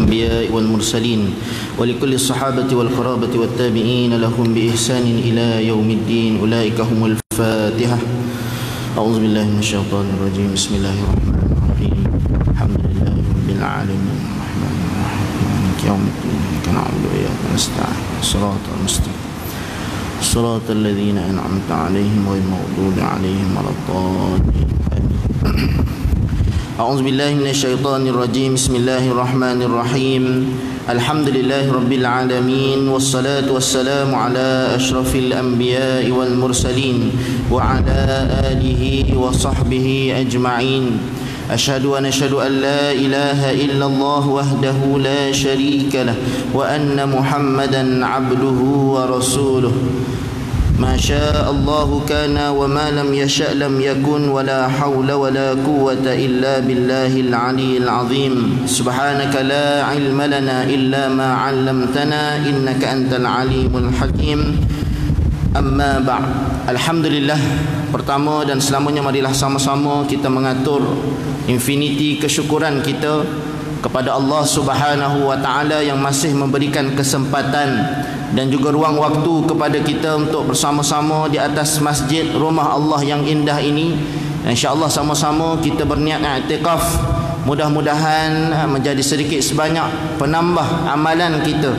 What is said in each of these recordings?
الأنبياء والمرسلين ولكل الصحابة والقرابة والتابعين لهم بإحسان إلى يوم الدين. أولئك هم الفاتحة. أعوذ بالله من الشيطان الرجيم. بسم الله الرحمن الرحيم. الحمد لله رب العالمين الرحمن الرحيم مالك يوم الدين إياك نعبد وإياك نستعين صراط المستقيم صراط الذين أنعمت عليهم غير المغضوب عليهم ولا الضالين. أعوذ بالله من الشيطان الرجيم. بسم الله الرحمن الرحيم. الحمد لله رب العالمين والصلاة والسلام على أشرف الأنبياء والمرسلين وعلى آله وصحبه أجمعين. أشهد أن لا إله إلا الله وحده لا شريك له وأن محمدا عبده ورسوله. ما شاء الله كان وما لم يشأ لم يكن ولا حول ولا قوة إلا بالله العلي العظيم. سبحانك لا علم لنا إلا ما علمتنا إنك أنت العليم الحكيم. Amma ba'd. Alhamdulillah, pertama dan selamanya marilah sama-sama kita mengatur infinity kesyukuran kita kepada Allah Subhanahu wa taala yang masih memberikan kesempatan dan juga ruang waktu kepada kita untuk bersama-sama di atas masjid rumah Allah yang indah ini. Insya-Allah sama-sama kita berniat i'tikaf. Mudah-mudahan menjadi sedikit sebanyak penambah amalan kita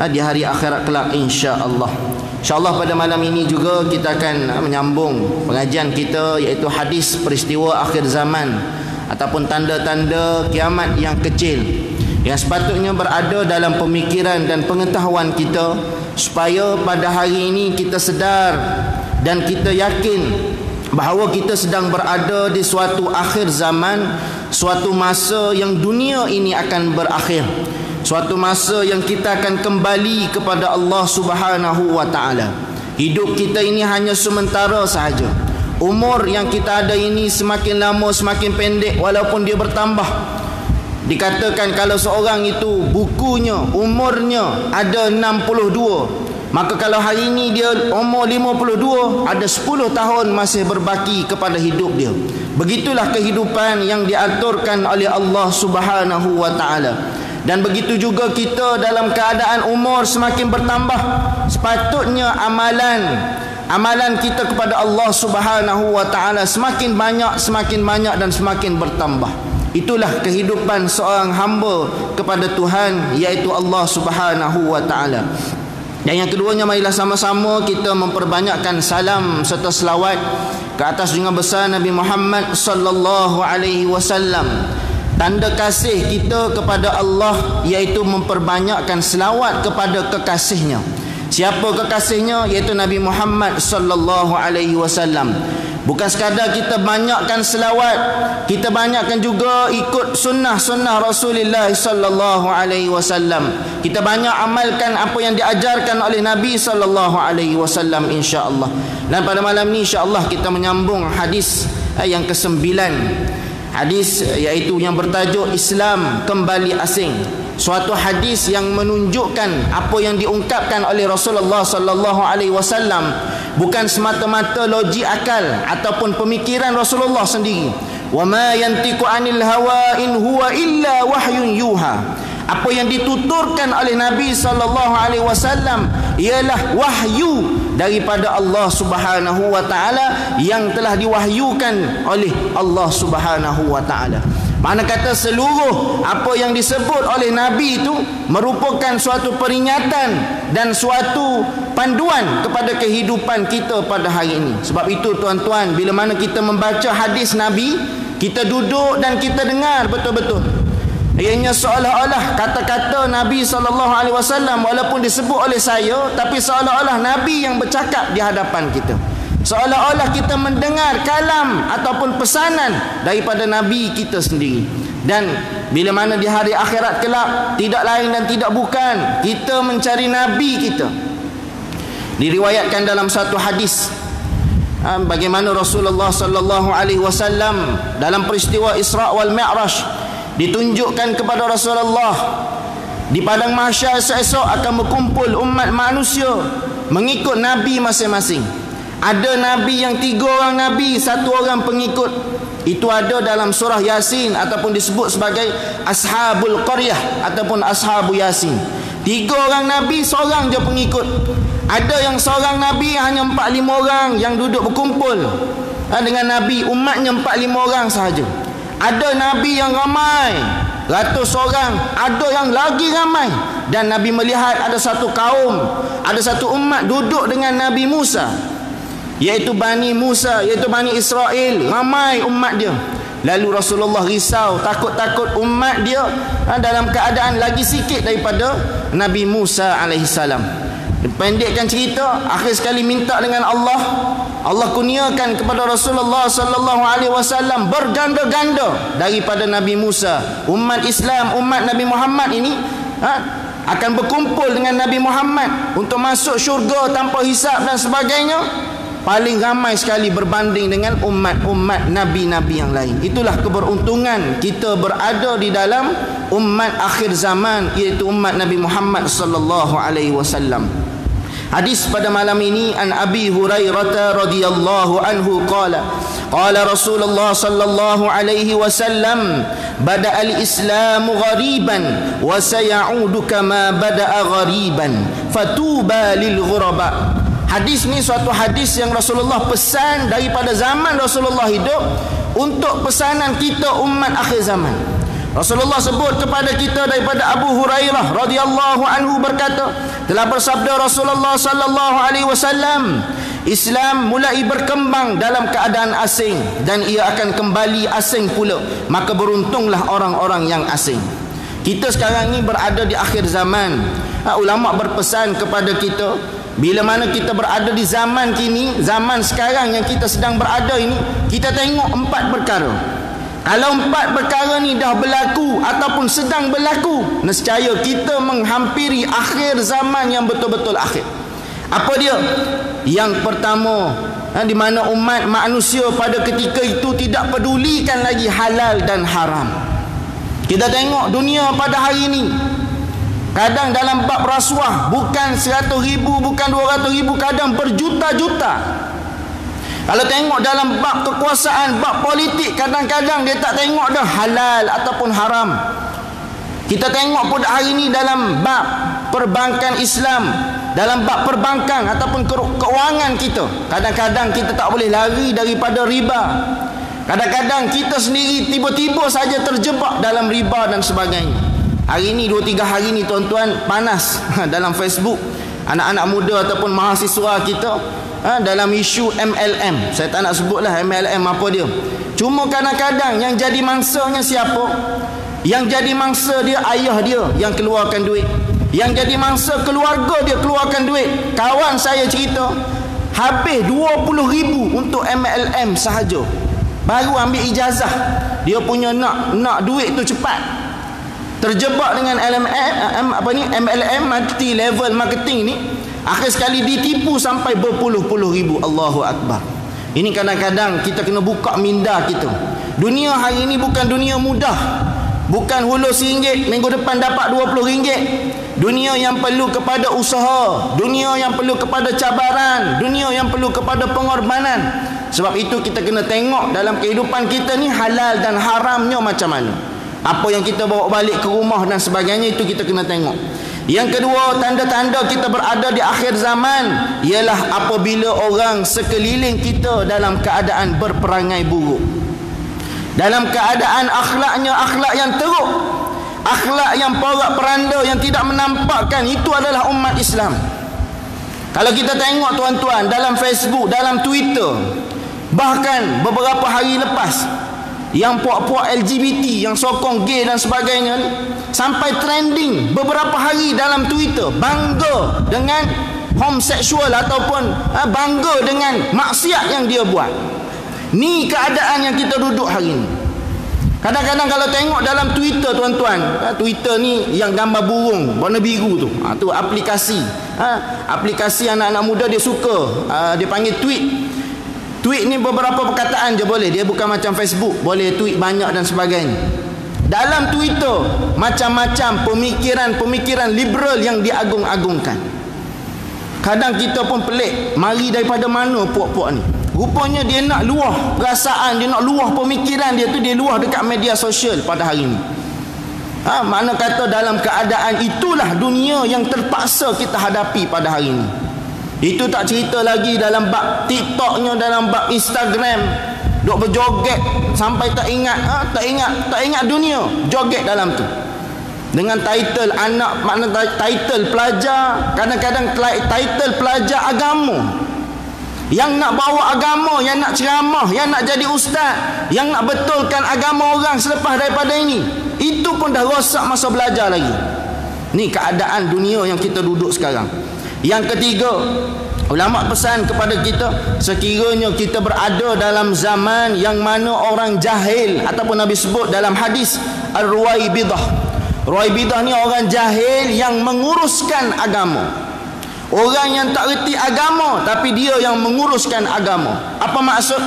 di hari akhirat kelak insya-Allah. InsyaAllah pada malam ini juga kita akan menyambung pengajian kita, iaitu hadis peristiwa akhir zaman ataupun tanda-tanda kiamat yang kecil yang sepatutnya berada dalam pemikiran dan pengetahuan kita, supaya pada hari ini kita sedar dan kita yakin bahawa kita sedang berada di suatu akhir zaman, suatu masa yang dunia ini akan berakhir, suatu masa yang kita akan kembali kepada Allah Subhanahu wa taala. Hidup kita ini hanya sementara sahaja. Umur yang kita ada ini semakin lama semakin pendek walaupun dia bertambah. Dikatakan kalau seorang itu bukunya, umurnya ada 62, maka kalau hari ini dia umur 52, ada 10 tahun masih berbaki kepada hidup dia. Begitulah kehidupan yang diaturkan oleh Allah Subhanahu wa taala. Dan begitu juga kita dalam keadaan umur semakin bertambah, sepatutnya amalan kita kepada Allah Subhanahu wa taala semakin banyak dan semakin bertambah. Itulah kehidupan seorang hamba kepada Tuhan, iaitu Allah Subhanahu wa taala. Dan yang keduanya, marilah sama-sama kita memperbanyakkan salam serta selawat ke atas junjungan besar Nabi Muhammad sallallahu alaihi wasallam. Tanda kasih kita kepada Allah iaitu memperbanyakkan selawat kepada kekasihnya. Siapa kekasihnya? Iaitu Nabi Muhammad sallallahu alaihi wasallam. Bukan sekadar kita banyakkan selawat, kita banyakkan juga ikut sunnah Rasulullah sallallahu alaihi wasallam. Kita banyak amalkan apa yang diajarkan oleh Nabi sallallahu alaihi wasallam insya-Allah. Dan pada malam ni insya-Allah kita menyambung hadis yang ke-9. Hadis iaitu yang bertajuk Islam kembali asing. Suatu hadis yang menunjukkan apa yang diungkapkan oleh Rasulullah sallallahu alaihi wasallam bukan semata-mata logik akal ataupun pemikiran Rasulullah sendiri. Wa ma yantiqu anil hawa in huwa illa wahyun yuha. Apa yang dituturkan oleh Nabi sallallahu alaihi wasallam ialah wahyu daripada Allah Subhanahu wa taala yang telah diwahyukan oleh Allah Subhanahu wa taala. Mana kata seluruh apa yang disebut oleh Nabi itu merupakan suatu peringatan dan suatu panduan kepada kehidupan kita pada hari ini. Sebab itu tuan-tuan, bila mana kita membaca hadis Nabi, kita duduk dan kita dengar betul-betul. Ianya seolah-olah kata-kata Nabi SAW walaupun disebut oleh saya, tapi seolah-olah Nabi yang bercakap di hadapan kita. Seolah-olah kita mendengar kalam ataupun pesanan daripada Nabi kita sendiri. Dan bila mana di hari akhirat kelak, tidak lain dan tidak bukan, kita mencari Nabi kita. Diriwayatkan dalam satu hadis bagaimana Rasulullah SAW dalam peristiwa Isra wal Mi'raj ditunjukkan kepada Rasulullah di padang mahsyar esok akan berkumpul umat manusia mengikut Nabi masing-masing. Ada Nabi yang 3 orang Nabi, 1 orang pengikut. Itu ada dalam surah Yasin ataupun disebut sebagai Ashabul Qaryah ataupun Ashabu Yasin. 3 orang Nabi, seorang je pengikut. Ada yang seorang Nabi hanya 4-5 orang yang duduk berkumpul dengan Nabi, umatnya 4-5 orang sahaja. Ada Nabi yang ramai, ratus orang, ada yang lagi ramai. Dan Nabi melihat ada satu kaum, ada satu umat duduk dengan Nabi Musa, iaitu Bani Musa, iaitu Bani Israel. Ramai umat dia. Lalu Rasulullah risau, takut-takut umat dia dalam keadaan lagi sikit daripada Nabi Musa alaihissalam. Pendekkan cerita, akhir sekali minta dengan Allah. Allah kurniakan kepada Rasulullah sallallahu alaihi wasallam berganda-ganda daripada Nabi Musa. Umat Islam, umat Nabi Muhammad ini akan berkumpul dengan Nabi Muhammad untuk masuk syurga tanpa hisab dan sebagainya. Paling ramai sekali berbanding dengan umat-umat Nabi-Nabi yang lain. Itulah keberuntungan kita berada di dalam umat akhir zaman, iaitu umat Nabi Muhammad sallallahu alaihi wasallam. Hadis pada malam ini an Abi Hurairah radhiyallahu anhu qala Rasulullah sallallahu alaihi wasallam bada'al islamu ghariban wa sayaudu kama bada'a ghariban fatuba lil ghuraba. Hadis ni suatu hadis yang Rasulullah pesan daripada zaman Rasulullah hidup untuk pesanan kita umat akhir zaman. Rasulullah sebut kepada kita daripada Abu Hurairah radhiyallahu anhu berkata, telah bersabda Rasulullah sallallahu alaihi wasallam, Islam mulai berkembang dalam keadaan asing dan ia akan kembali asing pula. Maka beruntunglah orang-orang yang asing. Kita sekarang ni berada di akhir zaman. Ulama berpesan kepada kita, bila mana kita berada di zaman kini, zaman sekarang yang kita sedang berada ini, kita tengok 4 perkara. Kalau 4 perkara ni dah berlaku ataupun sedang berlaku, nescaya kita menghampiri akhir zaman yang betul-betul akhir. Apa dia? Yang pertama, di mana umat manusia pada ketika itu tidak pedulikan lagi halal dan haram. Kita tengok dunia pada hari ini, kadang dalam bab rasuah bukan 100,000, bukan 200,000, kadang berjuta-juta. Kalau tengok dalam bab kekuasaan, bab politik, kadang-kadang dia tak tengok dah halal ataupun haram. Kita tengok pun hari ini dalam bab perbankan Islam, dalam bab perbankan ataupun keuangan kita, kadang-kadang kita tak boleh lari daripada riba. Kadang-kadang kita sendiri tiba-tiba saja terjebak dalam riba dan sebagainya. Hari ini 2-3 hari ni tuan-tuan panas dalam Facebook anak-anak muda ataupun mahasiswa kita dalam isu MLM. Saya tak nak sebutlah MLM apa dia. Cuma kadang-kadang yang jadi mangsanya siapa? Yang jadi mangsa dia ayah dia yang keluarkan duit. Yang jadi mangsa keluarga dia keluarkan duit. Kawan saya cerita, habis 20,000 untuk MLM sahaja. Baru ambil ijazah. Dia punya nak duit tu cepat. Terjebak dengan MLM, multi level marketing ni, akhir sekali ditipu sampai berpuluh-puluh ribu. Allahu Akbar. Ini kadang-kadang kita kena buka minda kita. Dunia hari ini bukan dunia mudah. Bukan hulus RM1, minggu depan dapat RM20. Dunia yang perlu kepada usaha, dunia yang perlu kepada cabaran, dunia yang perlu kepada pengorbanan. Sebab itu kita kena tengok dalam kehidupan kita ni halal dan haramnya macam mana. Apa yang kita bawa balik ke rumah dan sebagainya, itu kita kena tengok. Yang kedua, tanda-tanda kita berada di akhir zaman ialah apabila orang sekeliling kita dalam keadaan berperangai buruk, dalam keadaan akhlaknya akhlak yang teruk, akhlak yang porak-peranda, yang tidak menampakkan itu adalah umat Islam. Kalau kita tengok tuan-tuan dalam Facebook, dalam Twitter, bahkan beberapa hari lepas, yang puak-puak LGBT yang sokong gay dan sebagainya ni, sampai trending beberapa hari dalam Twitter, bangga dengan homoseksual ataupun bangga dengan maksiat yang dia buat. Ni keadaan yang kita duduk hari ni. Kadang-kadang kalau tengok dalam Twitter tuan-tuan, Twitter ni yang gambar burung warna biru tu, tu aplikasi. Aplikasi anak-anak muda dia suka, dia panggil tweet. Tweet ni beberapa perkataan je boleh. Dia bukan macam Facebook, boleh tweet banyak dan sebagainya. Dalam Twitter, macam-macam pemikiran-pemikiran liberal yang diagung-agungkan. Kadang kita pun pelik, mari daripada mana puak-puak ni? Rupanya dia nak luah perasaan, dia nak luah pemikiran dia tu, dia luah dekat media sosial pada hari ini. Mana kata dalam keadaan itulah dunia yang terpaksa kita hadapi pada hari ini. Itu tak cerita lagi dalam bab TikToknya, dalam bab Instagram, duk berjoget sampai tak ingat dunia, joget dalam tu. Dengan title anak, makna title pelajar, kadang-kadang title pelajar agama. Yang nak bawa agama, yang nak ceramah, yang nak jadi ustaz, yang nak betulkan agama orang selepas daripada ini, itu pun dah rosak masa belajar lagi. Ni keadaan dunia yang kita duduk sekarang. Yang ketiga, ulama pesan kepada kita, sekiranya kita berada dalam zaman yang mana orang jahil, ataupun Nabi sebut dalam hadis Ar-Ruwaibidah. Ruwaibidah ni orang jahil yang menguruskan agama. Orang yang tak reti agama, tapi dia yang menguruskan agama. Apa maksud?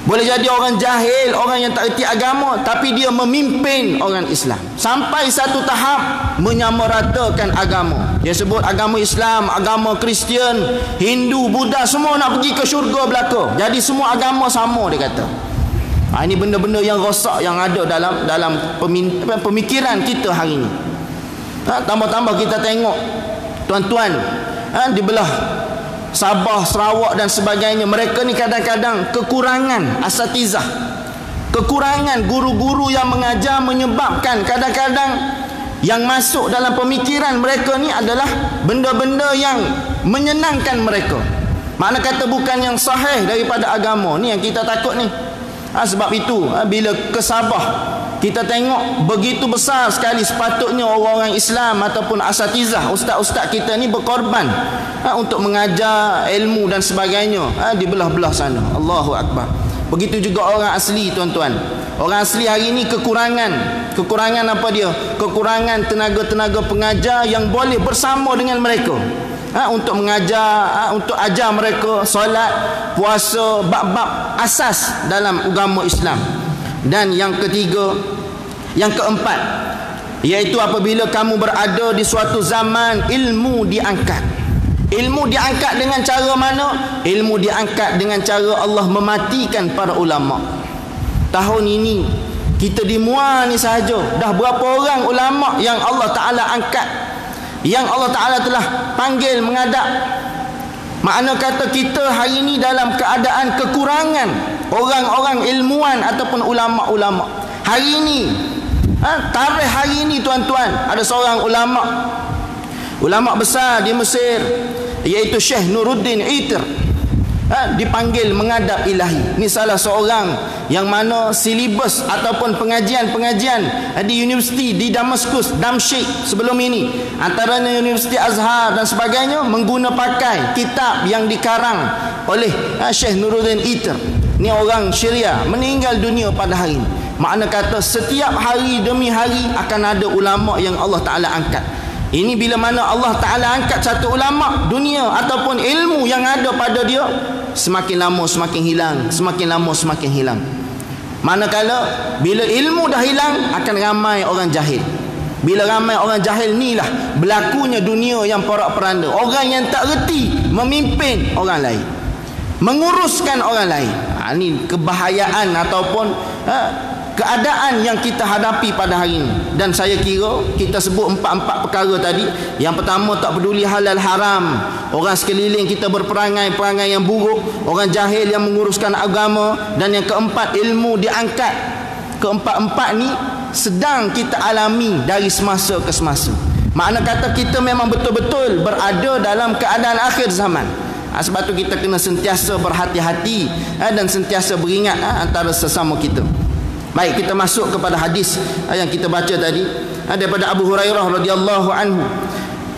Boleh jadi orang jahil, orang yang tak reti agama, tapi dia memimpin orang Islam. Sampai satu tahap menyamaratakan agama. Dia sebut agama Islam, agama Kristian, Hindu, Buddha, semua nak pergi ke syurga belaka. Jadi semua agama sama, dia kata. Ini benda-benda yang rosak yang ada dalam pemikiran kita hari ini. Tambah-tambah kita tengok tuan-tuan di belah Sabah, Sarawak dan sebagainya, mereka ni kadang-kadang kekurangan asatizah, kekurangan guru-guru yang mengajar, menyebabkan kadang-kadang yang masuk dalam pemikiran mereka ni adalah benda-benda yang menyenangkan mereka. Makna kata bukan yang sahih daripada agama. Ni yang kita takut ni. Sebab itu bila ke Sabah, kita tengok begitu besar sekali sepatutnya orang-orang Islam ataupun asatizah, ustaz-ustaz kita ni berkorban untuk mengajar ilmu dan sebagainya di belah-belah sana. Allahu Akbar. Begitu juga orang asli, tuan-tuan. Orang asli hari ini kekurangan apa dia? Kekurangan tenaga-tenaga pengajar yang boleh bersama dengan mereka untuk mengajar, untuk ajar mereka solat, puasa, bab-bab asas dalam agama Islam. Dan yang ketiga, yang keempat, iaitu apabila kamu berada di suatu zaman ilmu diangkat. Ilmu diangkat dengan cara mana? Ilmu diangkat dengan cara Allah mematikan para ulama. Tahun ini kita di Muar ni sahaja dah berapa orang ulama yang Allah Ta'ala angkat, yang Allah Ta'ala telah panggil menghadap. Makna kata kita hari ini dalam keadaan kekurangan orang-orang ilmuwan ataupun ulama-ulama. Hari ini, tarikh hari ini, tuan-tuan, ada seorang ulama besar di Mesir, iaitu Syekh Nuruddin Itir, dipanggil menghadap ilahi. Ini salah seorang yang mana silibus ataupun pengajian-pengajian di universiti di Damaskus, Damsyik sebelum ini, antaranya Universiti Azhar dan sebagainya, mengguna pakai kitab yang dikarang oleh Syekh Nuruddin Itir. Ini orang Syria, meninggal dunia pada hari ini. Makna kata setiap hari demi hari akan ada ulama yang Allah Ta'ala angkat. Ini bila mana Allah Ta'ala angkat satu ulama, dunia ataupun ilmu yang ada pada dia semakin lama semakin hilang, semakin lama semakin hilang. Manakala bila ilmu dah hilang, akan ramai orang jahil. Bila ramai orang jahil, inilah berlakunya dunia yang porak-peranda. Orang yang tak reti memimpin orang lain, menguruskan orang lain. Ini kebahayaan ataupun keadaan yang kita hadapi pada hari ini. Dan saya kira kita sebut empat perkara tadi. Yang pertama, tak peduli halal haram, orang sekeliling kita berperangai-perangai yang buruk, orang jahil yang menguruskan agama. Dan yang keempat, ilmu diangkat. Keempat-empat ni sedang kita alami dari semasa ke semasa. Makna kata kita memang betul-betul berada dalam keadaan akhir zaman. Sebab tu kita kena sentiasa berhati-hati dan sentiasa beringat antara sesama kita. Baik, kita masuk kepada hadis yang kita baca tadi daripada Abu Hurairah radhiyallahu anhu,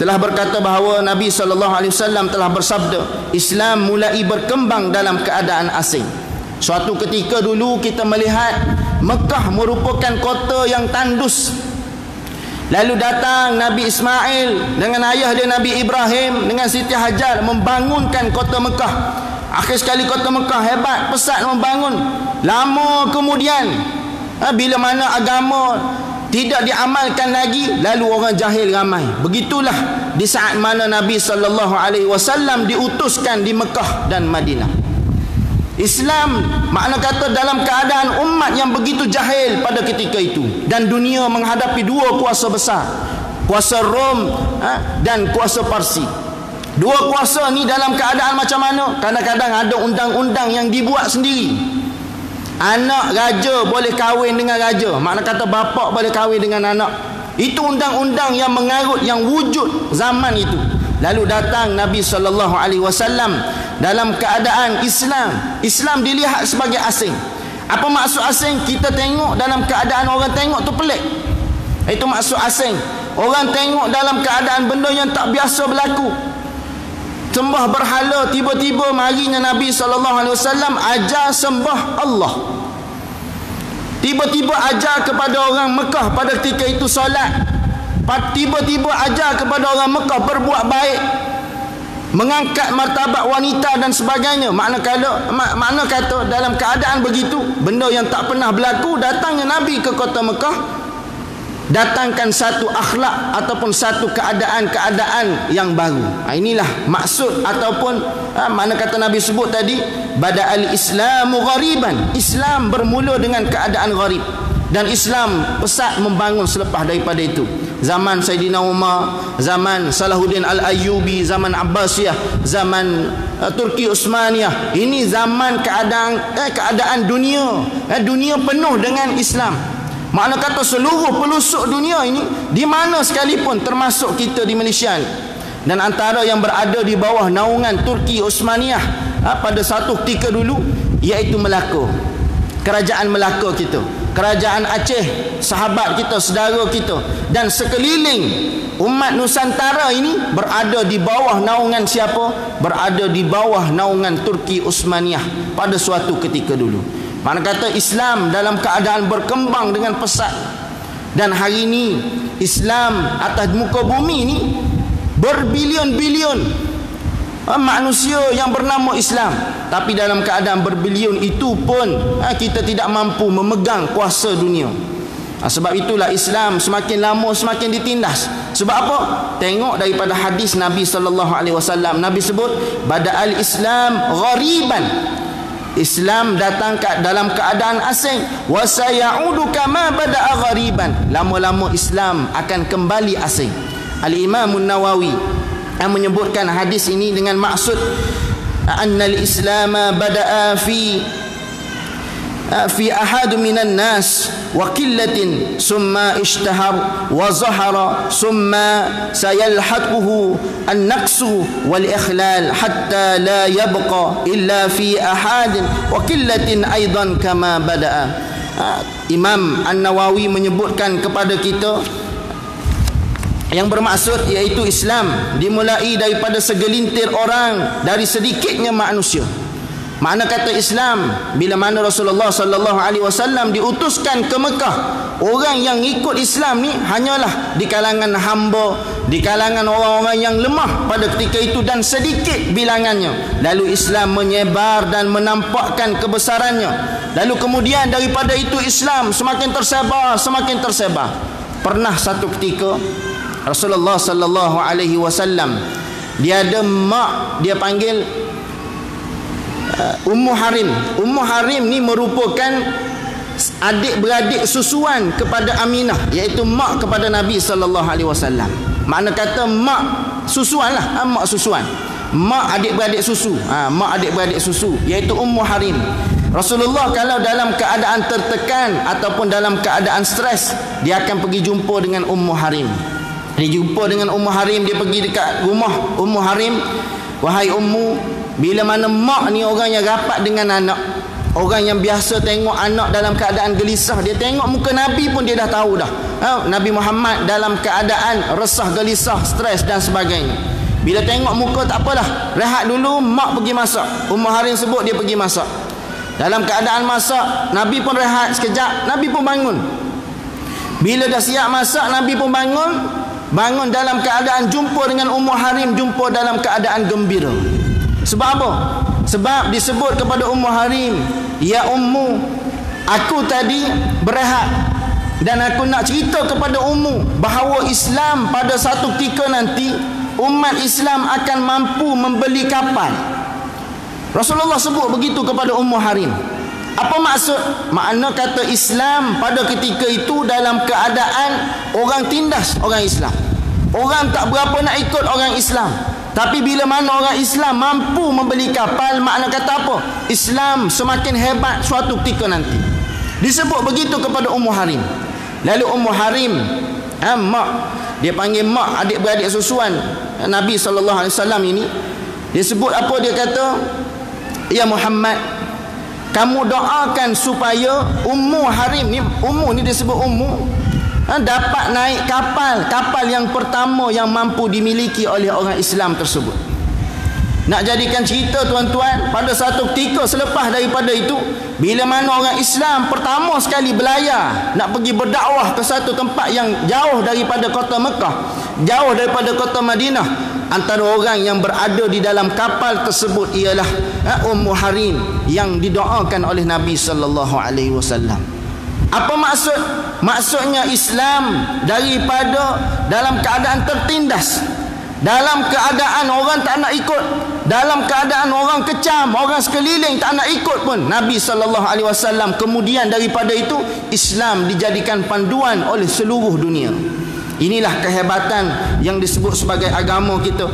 telah berkata bahawa Nabi SAW telah bersabda, Islam mulai berkembang dalam keadaan asing. Suatu ketika dulu kita melihat Mekah merupakan kota yang tandus. Lalu datang Nabi Ismail dengan ayah dia Nabi Ibrahim dengan Siti Hajar membangunkan kota Mekah. Akhir sekali kota Mekah hebat, pesat membangun. Lama kemudian, bila mana agama tidak diamalkan lagi, lalu orang jahil ramai. Begitulah di saat mana Nabi SAW diutuskan di Mekah dan Madinah. Islam makna kata dalam keadaan umat yang begitu jahil pada ketika itu, dan dunia menghadapi dua kuasa besar, kuasa Rom dan kuasa Parsi. Dua kuasa ni dalam keadaan macam mana? Kadang-kadang ada undang-undang yang dibuat sendiri. Anak raja boleh kahwin dengan raja, makna kata bapa boleh kahwin dengan anak. Itu undang-undang yang mengarut, yang wujud zaman itu. Lalu datang Nabi SAW dalam keadaan Islam dilihat sebagai asing. Apa maksud asing? Kita tengok dalam keadaan orang tengok tu pelik. Itu maksud asing. Orang tengok dalam keadaan benda yang tak biasa berlaku. Sembah berhala, tiba-tiba marinya Nabi SAW ajar sembah Allah. Tiba-tiba ajar kepada orang Mekah pada ketika itu solat. Tiba-tiba ajar kepada orang Mekah berbuat baik, mengangkat martabat wanita dan sebagainya. Makna kata dalam keadaan begitu, benda yang tak pernah berlaku, datangnya Nabi ke kota Mekah, datangkan satu akhlak ataupun satu keadaan-keadaan yang baru. Inilah maksud ataupun mana kata Nabi sebut tadi, bada'al islamu ghariban. Islam bermula dengan keadaan gharib, dan Islam pesat membangun selepas daripada itu. Zaman Sayyidina Umar, zaman Salahuddin Al-Ayyubi, zaman Abbasiyah, zaman Turki Utsmaniyah. Ini zaman keadaan dunia. Dunia penuh dengan Islam. Makna kata seluruh pelusuk dunia ini, di mana sekalipun, termasuk kita di Malaysia ni. Dan antara yang berada di bawah naungan Turki Utsmaniyah pada satu ketika dulu, iaitu Melaka. Kerajaan Melaka kita, kerajaan Aceh, sahabat kita, saudara kita, dan sekeliling umat Nusantara ini berada di bawah naungan siapa? Berada di bawah naungan Turki Utsmaniyah pada suatu ketika dulu. Mana kata Islam dalam keadaan berkembang dengan pesat. Dan hari ini Islam atas muka bumi ini berbilion-bilion manusia yang bernama Islam, tapi dalam keadaan berbilion itu pun kita tidak mampu memegang kuasa dunia. Sebab itulah Islam semakin lama semakin ditindas. Sebab apa? Tengok daripada hadis Nabi SAW. Nabi sebut bada'al Islam ghariban. Islam datang dalam keadaan asing. Wa sayaudu kama bada'a ghariban. Lama-lama Islam akan kembali asing. Al-Imam An-Nawawi yang menyebutkan hadis ini dengan maksud annal Islam bada'a fi ahad minan nas wa qillatin summa ishtahar wa zahara summa sayalhaquhu an-naqsu wal ikhlal hatta la yabqa illa fi ahad wa qillatin aidan kama bada'a. Imam An-Nawawi menyebutkan kepada kita yang bermaksud iaitu Islam dimulai daripada segelintir orang, dari sedikitnya manusia. Makna kata Islam, bila mana Rasulullah SAW diutuskan ke Mekah, orang yang ikut Islam ni hanyalah di kalangan hamba, di kalangan orang-orang yang lemah pada ketika itu, dan sedikit bilangannya. Lalu Islam menyebar dan menampakkan kebesarannya. Lalu kemudian daripada itu Islam semakin tersebar, semakin tersebar. Pernah satu ketika Rasulullah SAW, dia ada mak, dia panggil Ummu Harim. Ummu Harim ni merupakan adik-beradik susuan kepada Aminah, iaitu mak kepada Nabi SAW. Makna kata mak susuan lah, mak susuan, mak adik-beradik susu, mak adik-beradik susu, iaitu Ummu Harim. Rasulullah kalau dalam keadaan tertekan ataupun dalam keadaan stres, dia akan pergi jumpa dengan Ummu Harim. Dia jumpa dengan Ummu Harim, dia pergi dekat rumah Ummu Harim. Wahai Ummu, bila mana mak ni orang yang rapat dengan anak, orang yang biasa tengok anak dalam keadaan gelisah, dia tengok muka Nabi pun dia dah tahu dah, Nabi Muhammad dalam keadaan resah, gelisah, stres dan sebagainya. Bila tengok muka, tak apalah, rehat dulu, mak pergi masak. Ummu Harim sebut dia pergi masak. Dalam keadaan masak, Nabi pun rehat sekejap, Nabi pun bangun. Bila dah siap masak, Nabi pun bangun. Bangun dalam keadaan jumpa dengan Ummu Harim, jumpa dalam keadaan gembira. Sebab apa? Sebab disebut kepada Ummu Harim, ya Ummu, aku tadi berehat dan aku nak cerita kepada Ummu bahawa Islam pada satu ketika nanti umat Islam akan mampu membeli kapal. Rasulullah sebut begitu kepada Ummu Harim. Apa maksud? Makna kata Islam pada ketika itu dalam keadaan orang tindas orang Islam. Orang tak berapa nak ikut orang Islam. Tapi bila mana orang Islam mampu membeli kapal, makna kata apa? Islam semakin hebat suatu ketika nanti. Disebut begitu kepada Ummu Harim. Lalu Ummu Harim, mak, dia panggil mak adik-beradik susuan Nabi SAW ini. Dia sebut apa? Dia kata, ya Muhammad, kamu doakan supaya Ummu Harim ni, Ummu ni dia sebut Ummu, dapat naik kapal yang pertama yang mampu dimiliki oleh orang Islam tersebut. Nak jadikan cerita tuan-tuan, pada satu ketika selepas daripada itu, bila mana orang Islam pertama sekali berlayar nak pergi berdakwah ke satu tempat yang jauh daripada kota Mekah, jauh daripada kota Madinah, antara orang yang berada di dalam kapal tersebut ialah Ummu Harim yang didoakan oleh Nabi SAW. Apa maksud? Maksudnya Islam daripada dalam keadaan tertindas, dalam keadaan orang tak nak ikut, dalam keadaan orang kecam, orang sekeliling tak nak ikut pun, Nabi SAW kemudian daripada itu Islam dijadikan panduan oleh seluruh dunia. Inilah kehebatan yang disebut sebagai agama kita.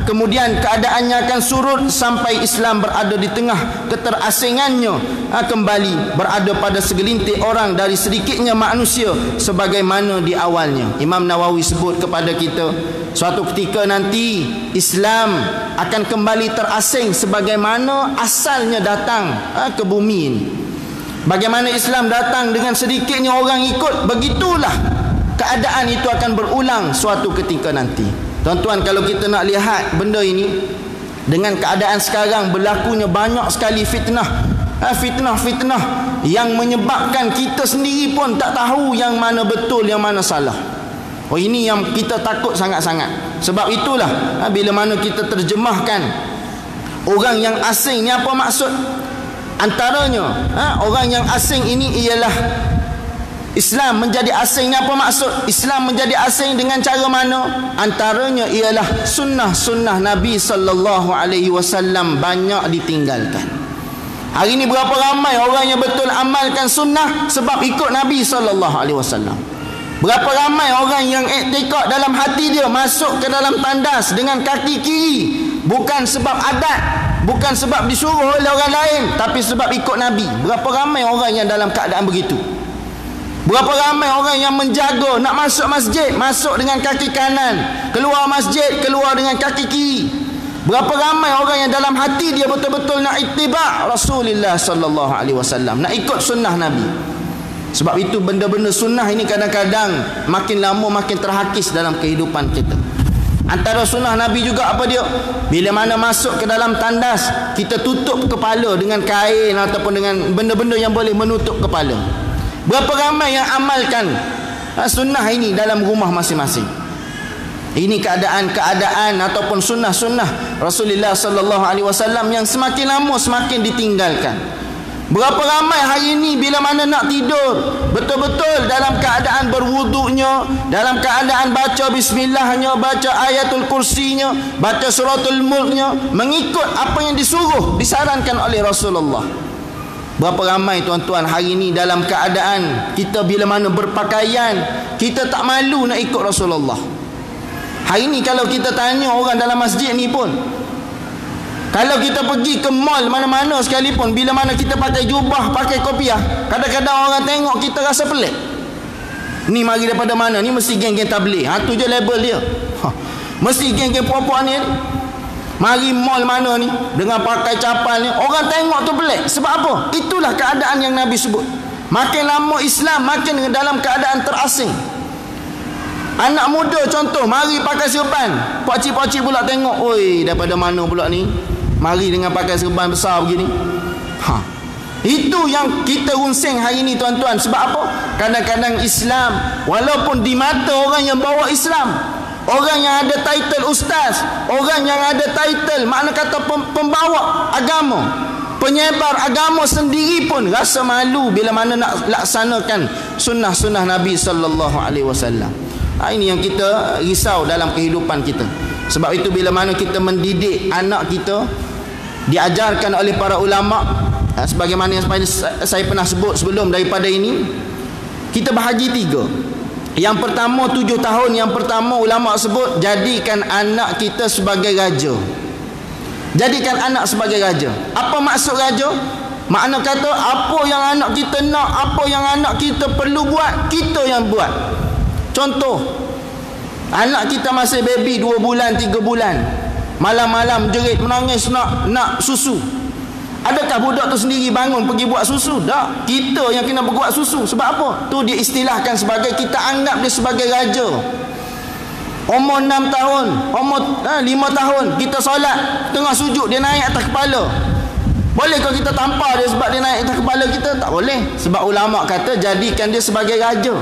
Kemudian keadaannya akan surut sampai Islam berada di tengah keterasingannya, kembali berada pada segelintir orang dari sedikitnya manusia sebagaimana di awalnya. Imam Nawawi sebut kepada kita, suatu ketika nanti Islam akan kembali terasing sebagaimana asalnya datang ke bumi ini. Bagaimana Islam datang dengan sedikitnya orang ikut, begitulah keadaan itu akan berulang suatu ketika nanti. Tuan-tuan, kalau kita nak lihat benda ini dengan keadaan sekarang, berlakunya banyak sekali fitnah yang menyebabkan kita sendiri pun tak tahu yang mana betul, yang mana salah. Oh, ini yang kita takut sangat-sangat. Sebab itulah bila mana kita terjemahkan orang yang asing ni, apa maksud? Antaranya orang yang asing ini ialah Islam menjadi asing ni. Apa maksud? Islam menjadi asing dengan cara mana? Antaranya ialah sunnah-sunnah Nabi SAW banyak ditinggalkan. Hari ini berapa ramai orang yang betul amalkan sunnah sebab ikut Nabi SAW. Berapa ramai orang yang iktikad dalam hati dia, masuk ke dalam tandas dengan kaki kiri, bukan sebab adat, bukan sebab disuruh oleh orang lain, tapi sebab ikut Nabi. Berapa ramai orang yang dalam keadaan begitu? Berapa ramai orang yang menjaga nak masuk masjid, masuk dengan kaki kanan, keluar masjid, keluar dengan kaki kiri. Berapa ramai orang yang dalam hati dia betul-betul nak ittiba' Rasulullah SAW, nak ikut sunnah Nabi. Sebab itu benda-benda sunnah ini kadang-kadang makin lama makin terhakis dalam kehidupan kita. Antara sunnah Nabi juga apa dia? Bila mana masuk ke dalam tandas, kita tutup kepala dengan kain ataupun dengan benda-benda yang boleh menutup kepala. Berapa ramai yang amalkan sunnah ini dalam rumah masing-masing? Ini keadaan-keadaan ataupun sunnah-sunnah Rasulullah SAW yang semakin lama semakin ditinggalkan. Berapa ramai hari ini bila mana nak tidur, betul-betul dalam keadaan berwuduknya, dalam keadaan baca bismillahnya, baca ayatul kursinya, baca suratul mulknya, mengikut apa yang disuruh, disarankan oleh Rasulullah. Berapa ramai tuan-tuan hari ini dalam keadaan kita bila mana berpakaian, kita tak malu nak ikut Rasulullah. Hari ini kalau kita tanya orang dalam masjid ni pun, kalau kita pergi ke mall mana-mana sekalipun, bila mana kita pakai jubah, pakai kopiah, kadang-kadang orang tengok kita rasa pelik. Ni mari daripada mana? Ni mesti geng-geng tabligh. Tu je label dia. Mesti geng-geng puan-puan ni. Mari mall mana ni dengan pakai capal ni, orang tengok tu pelik. Sebab apa? Itulah keadaan yang Nabi sebut. Makin lama Islam makin dalam keadaan terasing. Anak muda contoh mari pakai serban, pakcik-pakcik pula tengok, oi daripada mana pula ni, mari dengan pakai serban besar begini. Itu yang kita runsing hari ini tuan-tuan. Sebab apa? Kadang-kadang Islam walaupun di mata orang yang bawa Islam, orang yang ada title ustaz, orang yang ada title makna kata pembawa agama, penyebar agama sendiri pun rasa malu bila mana nak laksanakan sunnah-sunnah Nabi SAW. Ini yang kita risau dalam kehidupan kita. Sebab itu bila mana kita mendidik anak kita, diajarkan oleh para ulama, sebagaimana yang saya pernah sebut sebelum daripada ini, kita bahagi 3. Yang pertama 7 tahun yang pertama ulama sebut jadikan anak kita sebagai raja. Jadikan anak sebagai raja. Apa maksud raja? Makna kata apa yang anak kita nak, apa yang anak kita perlu buat, kita yang buat. Contoh, anak kita masih baby 2 bulan 3 bulan, malam-malam jerit menangis nak susu. Adakah budak tu sendiri bangun pergi buat susu? Tak. Kita yang kena buat susu. Sebab apa? Tu dia istilahkan sebagai, kita anggap dia sebagai raja. Umur 6 tahun, umur 5 tahun, kita solat, tengah sujud dia naik atas kepala. Boleh kalau kita tampar dia sebab dia naik atas kepala kita? Tak boleh. Sebab ulama kata jadikan dia sebagai raja.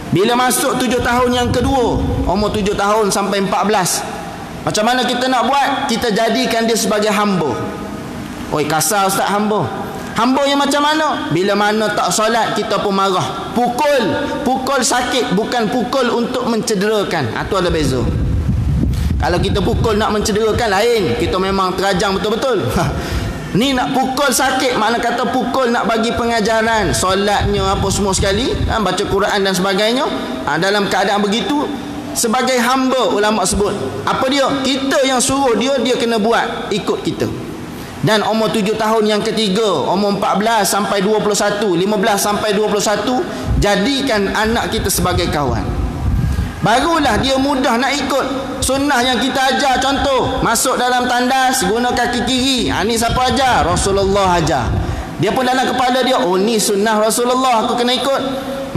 Bila masuk 7 tahun yang kedua, umur 7 tahun sampai 14, macam mana kita nak buat? Kita jadikan dia sebagai hamba. Oi, kasar ustaz hamba. Hamba yang macam mana? Bila mana tak solat kita pun marah. Pukul sakit, bukan pukul untuk mencederakan. Tu ada beza. Kalau kita pukul nak mencederakan lain, kita memang terajang betul-betul. Ni nak pukul sakit, makna kata pukul nak bagi pengajaran, solatnya apa semua sekali, baca Quran dan sebagainya. Dalam keadaan begitu, sebagai hamba ulama sebut. Apa dia? Kita yang suruh dia kena buat, ikut kita. Dan umur 7 tahun yang ketiga, umur 14 sampai 21, 15 sampai 21, jadikan anak kita sebagai kawan. Barulah dia mudah nak ikut sunnah yang kita ajar. Contoh, masuk dalam tandas guna kaki kiri. Ni siapa ajar? Rasulullah ajar. Dia pun dalam kepala dia, oh ni sunnah Rasulullah, aku kena ikut.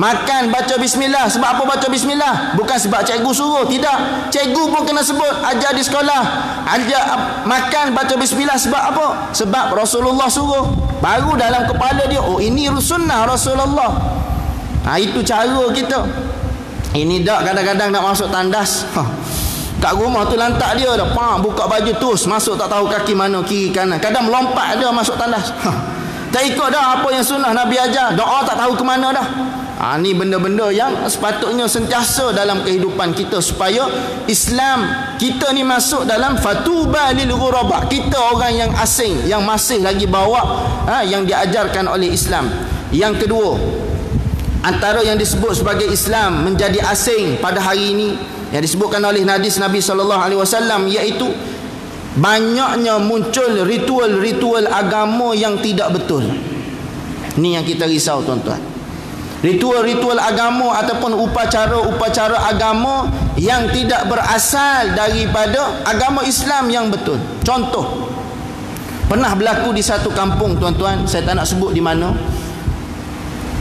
Makan baca bismillah. Sebab apa baca bismillah? Bukan sebab cikgu suruh, tidak. Cikgu pun kena sebut, ajar di sekolah. Ajar makan baca bismillah sebab apa? Sebab Rasulullah suruh. Baru dalam kepala dia, oh ini sunnah Rasulullah. Itu cara kita. Ini dak kadang-kadang nak masuk tandas. Kat rumah tu lantak dia dah, buka baju terus masuk, tak tahu kaki mana kiri kanan. Kadang melompat dia masuk tandas. Tak ikut dah apa yang sunnah Nabi ajar. Doa tak tahu ke mana dah. Ni benda-benda yang sepatutnya sentiasa dalam kehidupan kita, supaya Islam kita ni masuk dalam fatuba lil ghuraba. Kita orang yang asing, yang masih lagi bawa yang diajarkan oleh Islam. Yang kedua, antara yang disebut sebagai Islam menjadi asing pada hari ini, yang disebutkan oleh hadis Nabi SAW, iaitu banyaknya muncul ritual-ritual agama yang tidak betul. Ni yang kita risau tuan-tuan. Ritual-ritual agama ataupun upacara-upacara agama yang tidak berasal daripada agama Islam yang betul. Contoh, pernah berlaku di satu kampung tuan-tuan, saya tak nak sebut di mana.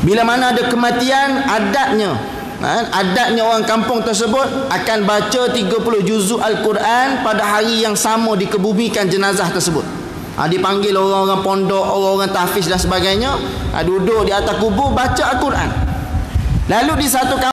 Bila mana ada kematian, adatnya orang kampung tersebut akan baca 30 juzuk Al-Quran pada hari yang sama dikebumikan jenazah tersebut. Dipanggil orang-orang pondok, orang-orang tahfiz dan sebagainya, duduk di atas kubur baca Al-Quran. Lalu di satu